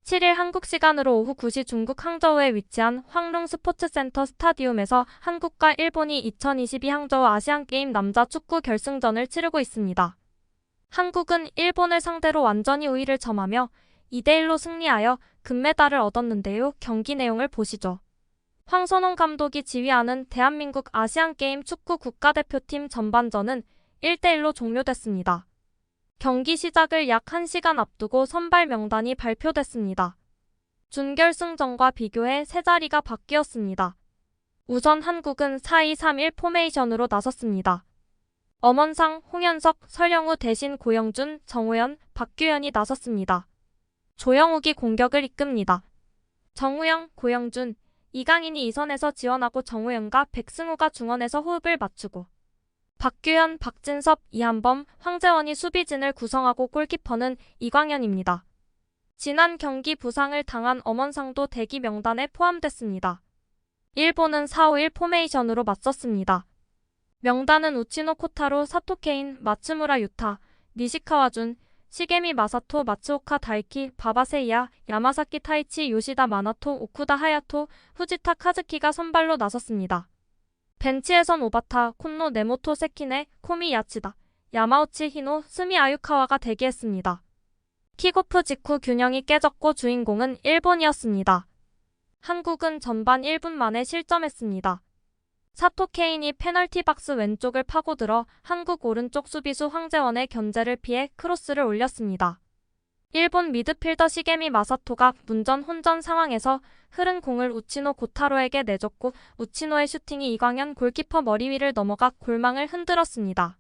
17일 한국 시간으로 오후 9시 중국 항저우에 위치한 황룡 스포츠센터 스타디움에서 한국과 일본이 2022 항저우 아시안게임 남자 축구 결승전을 치르고 있습니다. 한국은 일본을 상대로 완전히 우위를 점하며 2대1로 승리하여 금메달을 얻었는데요. 경기 내용을 보시죠. 황선홍 감독이 지휘하는 대한민국 아시안게임 축구 국가대표팀 전반전은 1대1로 종료됐습니다. 경기 시작을 약 1시간 앞두고 선발 명단이 발표됐습니다. 준결승전과 비교해 세 자리가 바뀌었습니다. 우선 한국은 4-2-3-1 포메이션으로 나섰습니다. 엄원상, 홍현석, 설영우 대신 고영준, 정우현, 박규현이 나섰습니다. 조영욱이 공격을 이끕니다. 정우영, 고영준, 이강인이 2선에서 지원하고 정우영과 백승우가 중원에서 호흡을 맞추고 박규현, 박진섭, 이한범, 황재원이 수비진을 구성하고 골키퍼는 이광현입니다. 지난 경기 부상을 당한 엄원상도 대기 명단에 포함됐습니다. 일본은 4-5-1 포메이션으로 맞섰습니다. 명단은 우치노 코타로, 사토 케인, 마츠무라 유타, 니시카와 준, 시게미 마사토, 마츠오카 다이키, 바바세이야, 야마사키 타이치, 요시다 마나토, 오쿠다 하야토, 후지타 카즈키가 선발로 나섰습니다. 벤치에선 오바타, 콘노 네모토 세키네, 코미 야치다, 야마우치 히노, 스미 아유카와가 대기했습니다. 킥오프 직후 균형이 깨졌고 주인공은 일본이었습니다. 한국은 전반 1분 만에 실점했습니다. 사토 케인이 페널티 박스 왼쪽을 파고들어 한국 오른쪽 수비수 황재원의 견제를 피해 크로스를 올렸습니다. 일본 미드필더 시게미 마사토가 문전 혼전 상황에서 흐른 공을 우치노 고타로에게 내줬고 우치노의 슈팅이 이광현 골키퍼 머리 위를 넘어가 골망을 흔들었습니다.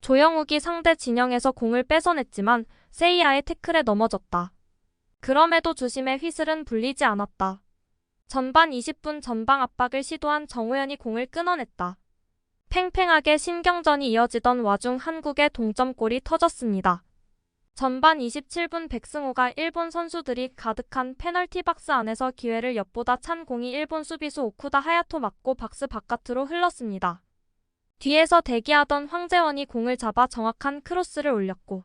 조영욱이 상대 진영에서 공을 뺏어냈지만 세이야의 태클에 넘어졌다. 그럼에도 주심의 휘슬은 불리지 않았다. 전반 20분 전방 압박을 시도한 정우현이 공을 끊어냈다. 팽팽하게 신경전이 이어지던 와중 한국의 동점골이 터졌습니다. 전반 27분 백승호가 일본 선수들이 가득한 페널티 박스 안에서 기회를 엿보다 찬 공이 일본 수비수 오쿠다 하야토 맞고 박스 바깥으로 흘렀습니다. 뒤에서 대기하던 황재원이 공을 잡아 정확한 크로스를 올렸고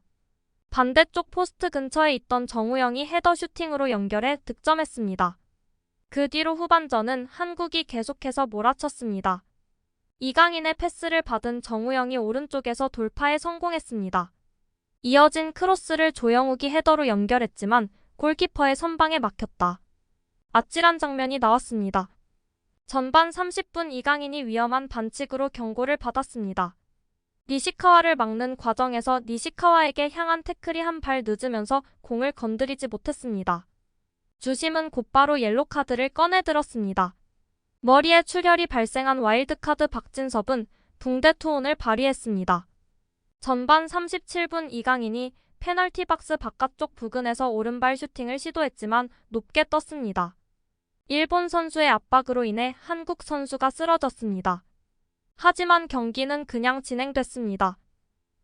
반대쪽 포스트 근처에 있던 정우영이 헤더 슈팅으로 연결해 득점했습니다. 그 뒤로 후반전은 한국이 계속해서 몰아쳤습니다. 이강인의 패스를 받은 정우영이 오른쪽에서 돌파에 성공했습니다. 이어진 크로스를 조영욱이 헤더로 연결했지만 골키퍼의 선방에 막혔다. 아찔한 장면이 나왔습니다. 전반 30분 이강인이 위험한 반칙으로 경고를 받았습니다. 니시카와를 막는 과정에서 니시카와에게 향한 태클이 한 발 늦으면서 공을 건드리지 못했습니다. 주심은 곧바로 옐로카드를 꺼내들었습니다. 머리에 출혈이 발생한 와일드카드 박진섭은 붕대 투혼을 발휘했습니다. 전반 37분 이강인이 페널티 박스 바깥쪽 부근에서 오른발 슈팅을 시도했지만 높게 떴습니다. 일본 선수의 압박으로 인해 한국 선수가 쓰러졌습니다. 하지만 경기는 그냥 진행됐습니다.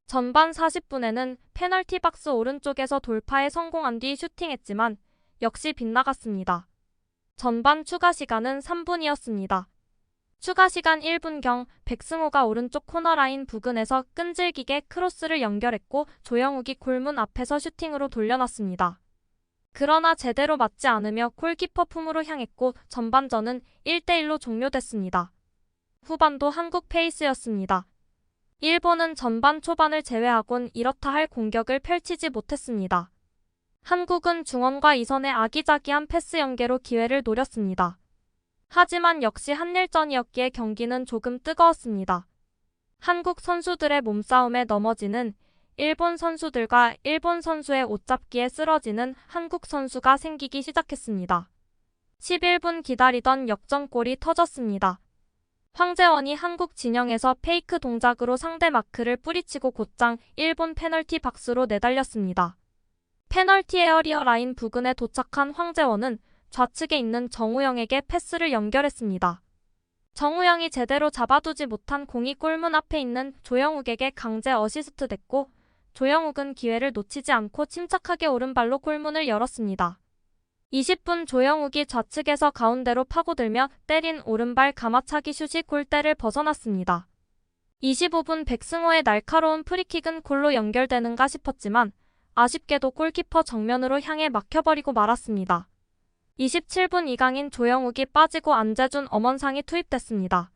전반 40분에는 페널티 박스 오른쪽에서 돌파에 성공한 뒤 슈팅했지만 역시 빗나갔습니다. 전반 추가 시간은 3분이었습니다. 추가 시간 1분경 백승호가 오른쪽 코너라인 부근에서 끈질기게 크로스를 연결했고 조영욱이 골문 앞에서 슈팅으로 돌려놨습니다. 그러나 제대로 맞지 않으며 골키퍼 품으로 향했고 전반전은 1대1로 종료됐습니다. 후반도 한국 페이스였습니다. 일본은 전반 초반을 제외하곤 이렇다 할 공격을 펼치지 못했습니다. 한국은 중원과 이선의 아기자기한 패스 연계로 기회를 노렸습니다. 하지만 역시 한일전이었기에 경기는 조금 뜨거웠습니다. 한국 선수들의 몸싸움에 넘어지는 일본 선수들과 일본 선수의 옷잡기에 쓰러지는 한국 선수가 생기기 시작했습니다. 11분 기다리던 역전골이 터졌습니다. 황재원이 한국 진영에서 페이크 동작으로 상대 마크를 뿌리치고 곧장 일본 페널티 박스로 내달렸습니다. 페널티 에어리어 라인 부근에 도착한 황재원은 좌측에 있는 정우영에게 패스를 연결했습니다. 정우영이 제대로 잡아두지 못한 공이 골문 앞에 있는 조영욱에게 강제 어시스트 됐고 조영욱은 기회를 놓치지 않고 침착하게 오른발로 골문을 열었습니다. 20분 조영욱이 좌측에서 가운데로 파고들며 때린 오른발 가마차기 슛이 골대를 벗어났습니다. 25분 백승호의 날카로운 프리킥은 골로 연결되는가 싶었지만 아쉽게도 골키퍼 정면으로 향해 막혀버리고 말았습니다. 27분 이강인 조영욱이 빠지고 안재준 엄원상이 투입됐습니다.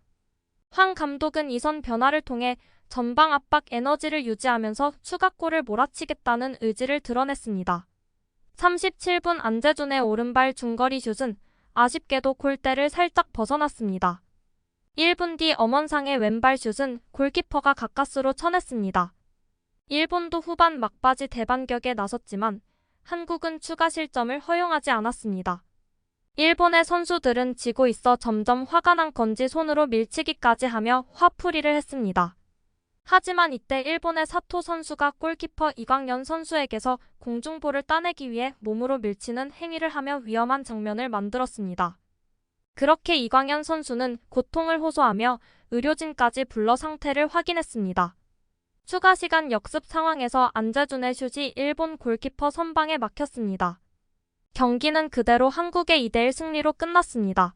황 감독은 이선 변화를 통해 전방 압박 에너지를 유지하면서 추가골을 몰아치겠다는 의지를 드러냈습니다. 37분 안재준의 오른발 중거리 슛은 아쉽게도 골대를 살짝 벗어났습니다. 1분 뒤 엄원상의 왼발 슛은 골키퍼가 가까스로 쳐냈습니다. 일본도 후반 막바지 대반격에 나섰지만 한국은 추가 실점을 허용하지 않았습니다. 일본의 선수들은 지고 있어 점점 화가 난 건지 손으로 밀치기까지 하며 화풀이를 했습니다. 하지만 이때 일본의 사토 선수가 골키퍼 이광현 선수에게서 공중볼을 따내기 위해 몸으로 밀치는 행위를 하며 위험한 장면을 만들었습니다. 그렇게 이광현 선수는 고통을 호소하며 의료진까지 불러 상태를 확인했습니다. 추가 시간 역습 상황에서 안재준의 슛이 일본 골키퍼 선방에 막혔습니다. 경기는 그대로 한국의 2대1 승리로 끝났습니다.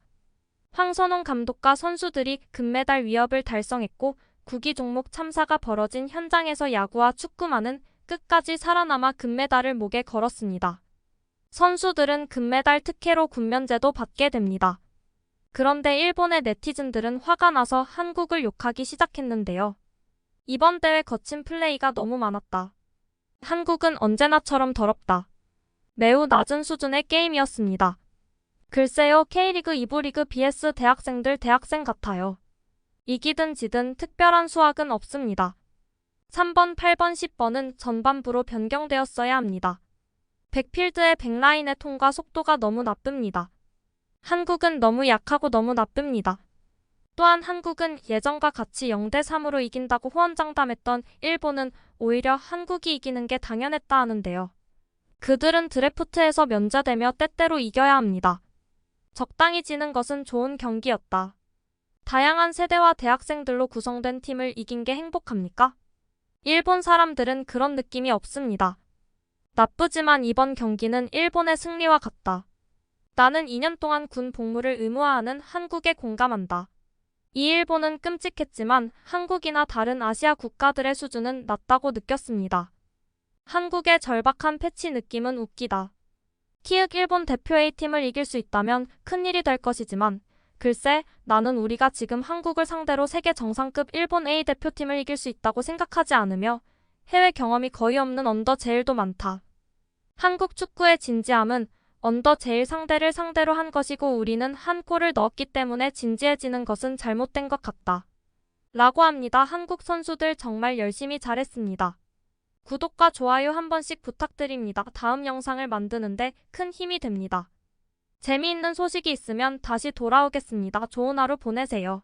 황선홍 감독과 선수들이 금메달 위협을 달성했고 구기 종목 참사가 벌어진 현장에서 야구와 축구만은 끝까지 살아남아 금메달을 목에 걸었습니다. 선수들은 금메달 특혜로 군면제도 받게 됩니다. 그런데 일본의 네티즌들은 화가 나서 한국을 욕하기 시작했는데요. 이번 대회 거친 플레이가 너무 많았다. 한국은 언제나처럼 더럽다. 매우 낮은 수준의 게임이었습니다. 글쎄요, K리그 2부 리그 BS 대학생들 대학생 같아요. 이기든 지든 특별한 수확은 없습니다. 3번, 8번, 10번은 전반부로 변경되었어야 합니다. 백필드의 백라인의 통과 속도가 너무 나쁩니다. 한국은 너무 약하고 너무 나쁩니다. 또한 한국은 예전과 같이 0대3으로 이긴다고 호언장담했던 일본은 오히려 한국이 이기는 게 당연했다 하는데요. 그들은 드래프트에서 면제되며 때때로 이겨야 합니다. 적당히 지는 것은 좋은 경기였다. 다양한 세대와 대학생들로 구성된 팀을 이긴 게 행복합니까? 일본 사람들은 그런 느낌이 없습니다. 나쁘지만 이번 경기는 일본의 승리와 같다. 나는 2년 동안 군 복무를 의무화하는 한국에 공감한다. 이 일본은 끔찍했지만 한국이나 다른 아시아 국가들의 수준은 낮다고 느꼈습니다. 한국의 절박한 패치 느낌은 웃기다. 키읔 일본 대표 A팀을 이길 수 있다면 큰일이 될 것이지만 글쎄, 나는 우리가 지금 한국을 상대로 세계 정상급 일본 A 대표팀을 이길 수 있다고 생각하지 않으며 해외 경험이 거의 없는 언더 제일도 많다. 한국 축구의 진지함은 언더 제일 상대를 상대로 한 것이고 우리는 한 골을 넣었기 때문에 진지해지는 것은 잘못된 것 같다. 라고 합니다. 한국 선수들 정말 열심히 잘했습니다. 구독과 좋아요 한 번씩 부탁드립니다. 다음 영상을 만드는데 큰 힘이 됩니다. 재미있는 소식이 있으면 다시 돌아오겠습니다. 좋은 하루 보내세요.